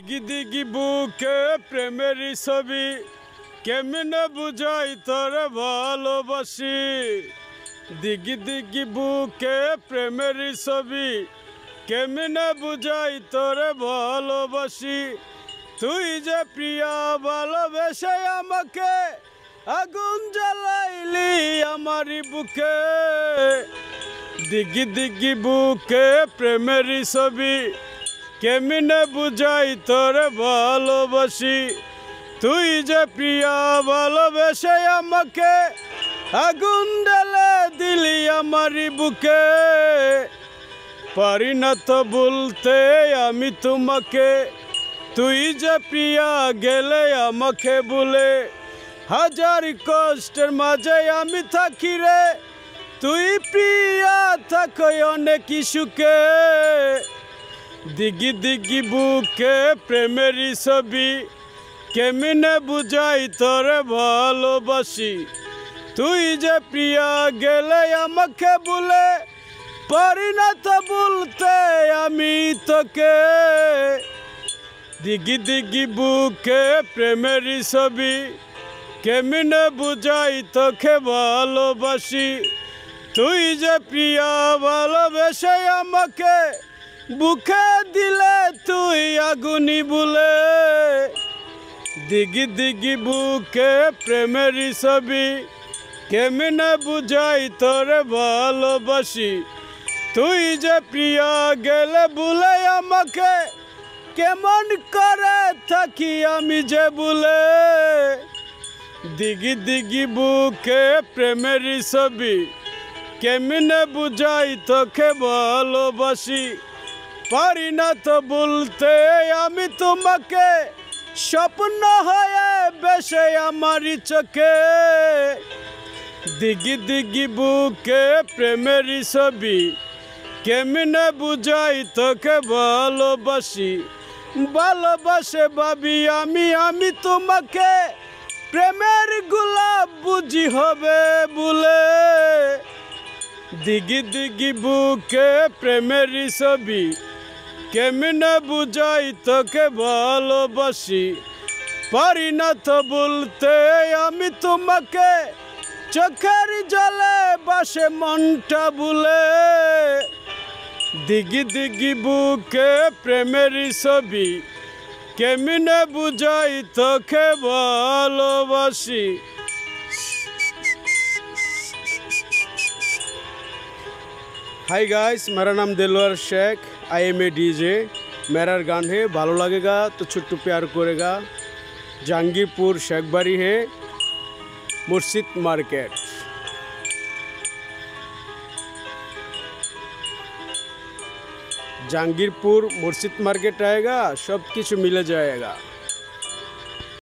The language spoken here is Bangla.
দিগি দিগি বুকে প্রেমের ছবি কেমনে বুঝাই তোরে ভালোবাসি। দিগি দিগি বুকে প্রেমের ছবি কেমনে বুঝাই তোরে ভালোবাসি। তুই যে প্রিয়া ভালোবেসে আমাকে আগুন জ্বালাইলি আমারি বুকে। দিগি দিগি বুকে প্রেমের ছবি কেমনে বুঝাই তোরে ভালোবাসি। তুই যে প্রিয়া ভালোবেসে আমাকে আগুন ঢেলে দিলি আমারি বুকে। পারি না তো বলতে আমি তোমাকে, তুই যে প্রিয়া গেলে আমাকে বলে। হাজার কষ্টের মাঝে আমি থাকি রে, তুই প্রিয়া থাকো অনেক সুখে। দিগি দিগি বুকে প্রেমের ছবি কেমনে বুঝাই তোরে ভালোবাসি। তুই যে প্রিয়া গেলে আমাকে বলে, পারি না তো বলতে আমি তোকে। দিগি দিগি বুকে প্রেমের ছবি কেমনে বুঝাই তোকে ভালোবাসি। তুই যে প্রিয়া ভালোবেসে আমাকে বুকে দিলে তুই আগুনি বলে। দিগি দিগি বুকে প্রেমের ছবি কেমনে বুঝাই তোরে ভালোবাসি। তুই যে প্রিয়া গেলে বলে আমাকে, কেমন করে থাকি আমি যে বলে। দিগি দিগি বুকে প্রেমের ছবি কেমনে বুঝাই তোকে ভালোবাসি। পারি না তো বলতে আমি তোমাকে, স্বপ্ন হয়ে বেশে আমারি চোখে। দিগি দিগি বুকে প্রেমের ছবি কেমনে বুঝাই তোকে ভালোবাসি। ভালোবাসে ভাবি আমি তোমাকে, প্রেমের গোলাপ বুঝি হবে বলে। দিগি দিগি বুকে প্রেমের ছবি কেমনে বুঝাই তোকে ভালোবাসি। পারি না তো বলতে আমি তোমাকে, চোখের জলে বাসে মনটা বলে। দিগি দিগি বুকে প্রেমের ছবি কেমনে বুঝাই তোকে ভালোবাসি। हाय गाइस, मेरा नाम Dilwar Shaikh, I am a DJ. मेरा गान है भालो लगेगा तो छुट्टू प्यार करेगा। जहांगीरपुर शेखबाड़ी है, मुर्शिद मार्केट। जहांगीरपुर मुर्शिद मार्केट आएगा, सब कुछ मिल जाएगा।